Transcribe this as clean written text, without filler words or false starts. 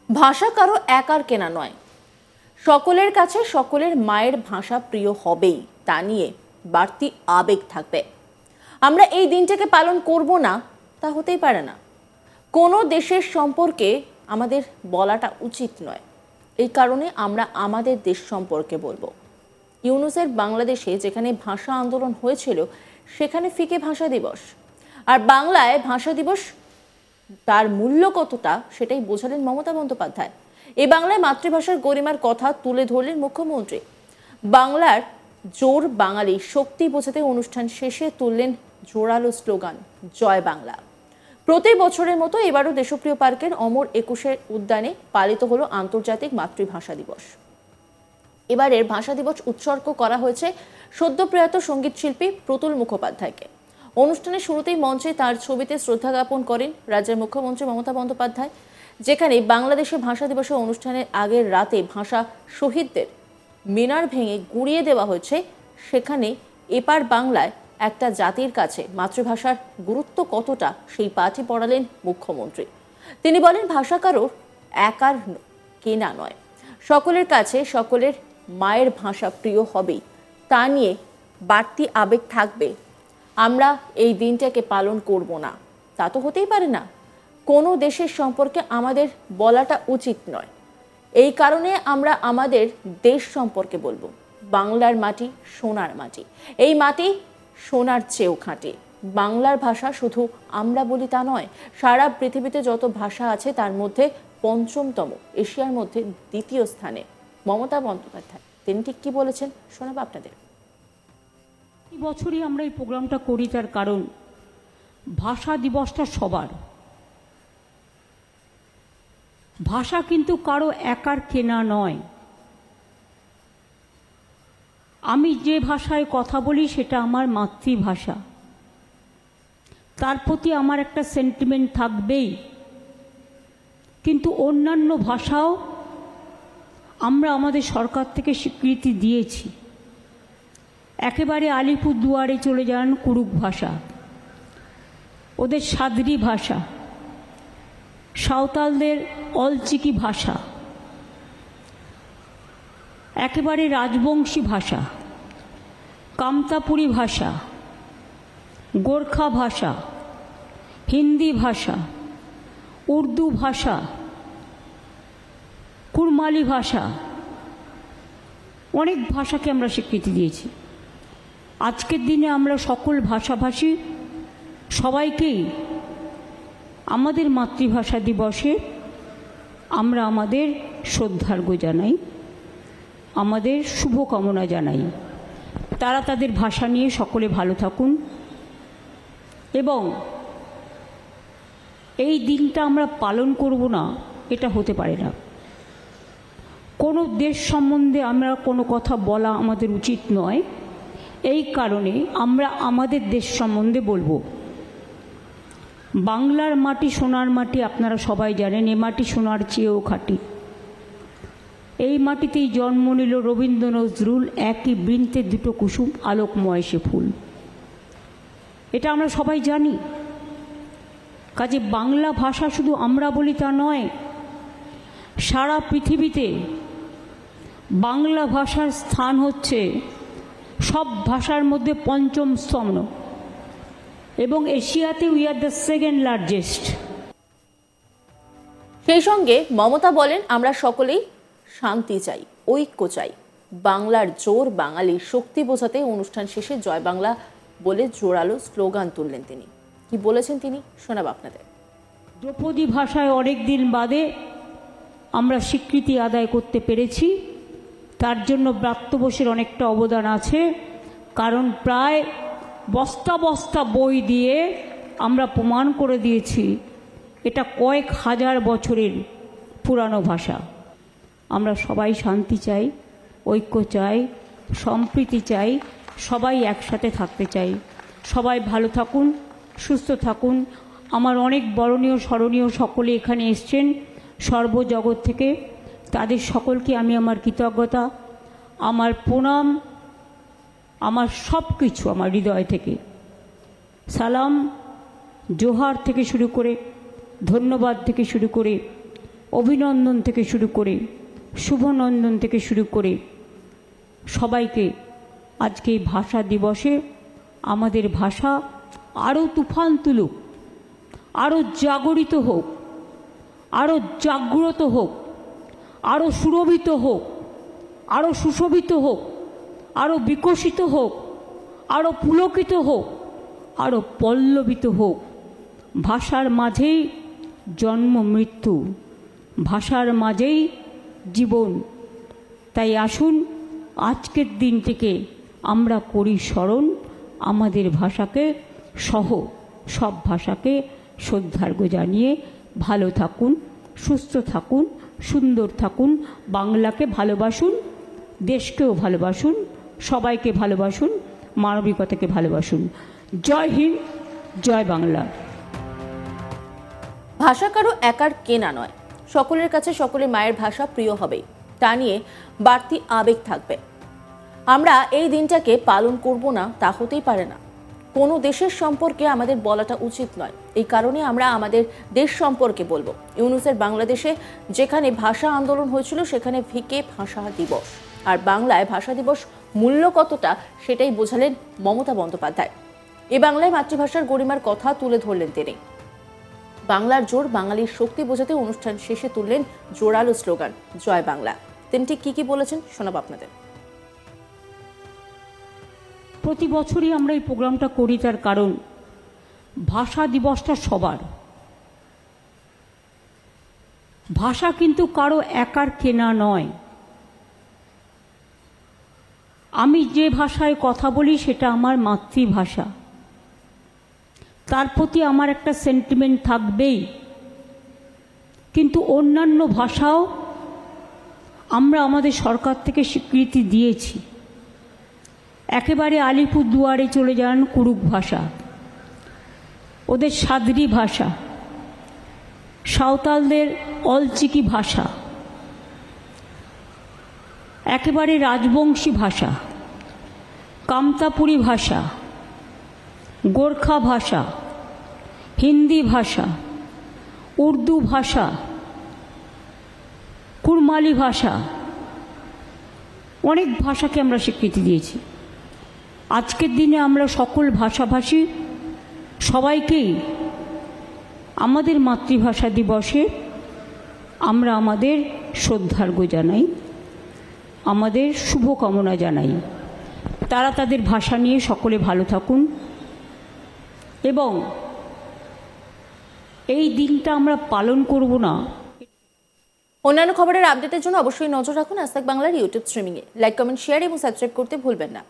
ভাষা কারো একার কেনা নয়, সকলের কাছে সকলের মায়ের ভাষা প্রিয় হবেই, তা নিয়ে বাড়তি আবেগ থাকবে। আমরা এই দিনটাকে পালন করব না তা হতেই পারে না। কোনো দেশের সম্পর্কে আমাদের বলাটা উচিত নয়, এই কারণে আমরা আমাদের দেশ সম্পর্কে বলবো। ইউনুসের বাংলাদেশে যেখানে ভাষা আন্দোলন হয়েছিল সেখানে ফিকে ভাষা দিবস, আর বাংলায় ভাষা দিবস তার মূল্য কতটা সেটাই বোঝালেন মমতা বন্দ্যোপাধ্যায়। এই বাংলায় মাতৃভাষার গরিমার কথা তুলে ধরলেন মুখ্যমন্ত্রী। বাংলার জোর বাঙালি শক্তি বোঝাতে অনুষ্ঠান শেষে তুললেন জোরালো স্লোগান, জয় বাংলা। প্রতি বছরের মতো এবারও দেশপ্রিয় পার্কের অমর ২১ উদ্যানে পালিত হলো আন্তর্জাতিক মাতৃভাষা দিবস। এবারের ভাষা দিবস উৎসর্গ করা হয়েছে সদ্য প্রয়াত সঙ্গীত শিল্পী প্রতুল মুখোপাধ্যায়কে। অনুষ্ঠানের শুরুতেই মঞ্চে তার ছবিতে শ্রদ্ধা জ্ঞাপন করেন রাজ্যের মুখ্যমন্ত্রী মমতা বন্দ্যোপাধ্যায়, যেখানে বাংলাদেশে ভাষা দিবসের অনুষ্ঠানের আগের রাতে ভাষা শহীদদের মিনার ভেঙে গুঁড়িয়ে দেওয়া হয়েছে। সেখানে এপার বাংলায় একটা জাতির কাছে মাতৃভাষার গুরুত্ব কতটা সেই পাঠই পড়ালেন মুখ্যমন্ত্রী। তিনি বলেন, ভাষা কারোর একার কেনা নয়, সকলের কাছে সকলের মায়ের ভাষা প্রিয় হবেই, তা নিয়ে বাড়তি আবেগ থাকবে। আমরা এই দিনটাকে পালন করব না তা তো হতেই পারে না। কোনো দেশের সম্পর্কে আমাদের বলাটা উচিত নয়, এই কারণে আমরা আমাদের দেশ সম্পর্কে বলবো। বাংলার মাটি সোনার মাটি, এই মাটি সোনার চেয়েও খাঁটি। বাংলার ভাষা শুধু আমরা বলি তা নয়, সারা পৃথিবীতে যত ভাষা আছে তার মধ্যে পঞ্চমতম, এশিয়ার মধ্যে দ্বিতীয় স্থানে মমতা বন্দ্যোপাধ্যায়। তিনি ঠিক কি বলেছেন শোনাবো আপনাদের। এই বছরই আমরা এই প্রোগ্রামটা করি, তার কারণ ভাষা দিবসটা সবার। ভাষা কিন্তু কারো একার কেনা নয়। আমি যে ভাষায় কথা বলি সেটা আমার মাতৃভাষা, তার প্রতি আমার একটা সেন্টিমেন্ট থাকবেই। কিন্তু অন্যান্য ভাষাও আমরা আমাদের সরকার থেকে স্বীকৃতি দিয়েছি। একেবারে আলিপুরদুয়ারে চলে যান, কুড়ুক ভাষা, ওদের সাদরি ভাষা, সাঁওতালদের অলচিকি ভাষা, একেবারে রাজবংশী ভাষা, কামতাপুরী ভাষা, গোর্খা ভাষা, হিন্দি ভাষা, উর্দু ভাষা, কুড়মালি ভাষা, অনেক ভাষাকে আমরা স্বীকৃতি দিয়েছি। আজকের দিনে আমরা সকল ভাষাভাষী সবাইকেই আমাদের মাতৃভাষা দিবসে আমরা আমাদের শ্রদ্ধার্ঘ্য জানাই, আমাদের শুভকামনা জানাই। তারা তাদের ভাষা নিয়ে সকলে ভালো থাকুন, এবং এই দিনটা আমরা পালন করব না এটা হতে পারে না। কোনো দেশ সম্বন্ধে আমরা কোনো কথা বলা আমাদের উচিত নয়, এই কারণে আমরা আমাদের দেশ সম্বন্ধে বলবো। বাংলার মাটি সোনার মাটি, আপনারা সবাই জানেন, এ মাটি সোনার চেয়েও খাঁটি। এই মাটিতেই জন্ম নিল রবীন্দ্র নজরুল, একই বৃন্তে দুটো কুসুম আলোকময় সে ফুল। এটা আমরা সবাই জানি। কাজে বাংলা ভাষা শুধু আমরা বলি তা নয়, সারা পৃথিবীতে বাংলা ভাষার স্থান হচ্ছে সব ভাষার মধ্যে পঞ্চম স্তম্ভ, এবং এশিয়াতে we are the second largest. সেই সঙ্গে মমতা বলেন, আমরা সকলেই শান্তি চাই, ঐক্য চাই। বাংলার জোর বাঙালির শক্তি বোঝাতে অনুষ্ঠান শেষে জয় বাংলা বলে জোরালো স্লোগান তুললেন তিনি। কি বলেছেন তিনি শোনাব আপনাদের। দ্রৌপদী ভাষায় অনেক দিন বাদে আমরা স্বীকৃতি আদায় করতে পেরেছি, তার জন্য ব্রাত্য বোসের অনেকটা অবদান আছে। কারণ প্রায় বস্তা বস্তা বই দিয়ে আমরা প্রমাণ করে দিয়েছি এটা কয়েক হাজার বছরের পুরানো ভাষা। আমরা সবাই শান্তি চাই, ঐক্য চাই, সম্প্রীতি চাই, সবাই একসাথে থাকতে চাই। সবাই ভালো থাকুন, সুস্থ থাকুন। আমার অনেক বরণীয় স্মরণীয় সকলে এখানে এসছেন সর্বজগৎ থেকে, তাদের সকলকে আমি আমার কৃতজ্ঞতা, আমার প্রণাম, আমার সব কিছু আমার হৃদয় থেকে সালাম, জোহার থেকে শুরু করে, ধন্যবাদ থেকে শুরু করে অভিনন্দন থেকে শুরু করে শুভনন্দন থেকে শুরু করে সবাইকে আজকে এই ভাষা দিবসে আমাদের ভাষা আরও তুফান তুলুক, আরও জাগরিত হোক, আরও জাগ্রত হোক, আরও সুরভিত হোক, আরও সুশোভিত হোক, আরও বিকশিত হোক, আরও পুলকিত হোক, আরও পল্লবিত হোক। ভাষার মাঝেই জন্ম মৃত্যু, ভাষার মাঝেই জীবন। তাই আসুন আজকের দিন থেকে আমরা করি স্মরণ আমাদের ভাষাকে সহ সব ভাষাকে শ্রদ্ধার্ঘ্য জানিয়ে ভালো থাকুন, সুস্থ থাকুন, সুন্দর থাকুন, বাংলাকে ভালোবাসুন, দেশকেও ভালোবাসুন, সবাইকে ভালোবাসুন, মানবিকতাকে ভালোবাসুন। জয় হিন্দ, জয় বাংলা। ভাষা কারো একার কেনা নয়, সকলের কাছে সকলের মায়ের ভাষা প্রিয় হবে, তা নিয়ে বাড়তি আবেগ থাকবে। আমরা এই দিনটাকে পালন করব না তা হতেই পারে না। কোনো দেশের সম্পর্কে আমাদের বলাটা উচিত নয়, এই কারণে আমরা আমাদের দেশ সম্পর্কে বলবো। ইউনুসের বাংলাদেশে যেখানে ভাষা আন্দোলন হয়েছিল সেখানে ভিকে ভাষা দিবস, আর বাংলায় ভাষা দিবস মূল্য কতটা সেটাই বোঝালেন মমতা বন্দ্যোপাধ্যায়। এ বাংলায় মাতৃভাষার গরিমার কথা তুলে ধরলেন তিনি। বাংলার জোর, বাঙালির শক্তি বোঝাতে অনুষ্ঠান শেষে তুললেন জোরালো স্লোগান জয় বাংলা। তিনি ঠিক কি বলেছেন শোনাব আপনাদের। প্রতি বছরই আমরা এই প্রোগ্রামটা করি, তার কারণ ভাষা দিবসটা সবার। ভাষা কিন্তু কারো একার কেনা নয়। আমি যে ভাষায় কথা বলি সেটা আমার মাতৃভাষা, তার প্রতি আমার একটা সেন্টিমেন্ট থাকবেই। কিন্তু অন্যান্য ভাষাও আমরা আমাদের সরকার থেকে স্বীকৃতি দিয়েছি। একেবারে আলিপুরদুয়ারে চলে যান, কুড়ুক ভাষা, ওদের সাদরি ভাষা, সাঁওতালদের অলচিকি ভাষা, একেবারে রাজবংশী ভাষা, কামতাপুরী ভাষা, গোর্খা ভাষা, হিন্দি ভাষা, উর্দু ভাষা, কুড়মালি ভাষা, অনেক ভাষাকে আমরা স্বীকৃতি দিয়েছি। আজকের দিনে আমরা সকল ভাষাভাষী সবাইকেই আমাদের মাতৃভাষা দিবসে আমরা আমাদের শ্রদ্ধার্ঘ্য জানাই, আমাদের শুভকামনা জানাই। তারা তাদের ভাষা নিয়ে সকলে ভালো থাকুন এবং এই দিনটা আমরা পালন করব না। অন্যান্য খবরের আপডেটের জন্য অবশ্যই নজর রাখুন আজ তাক বাংলার ইউটিউব স্ট্রিমিংয়ে। লাইক, কমেন্ট, শেয়ার এবং সাবস্ক্রাইব করতে ভুলবেন না।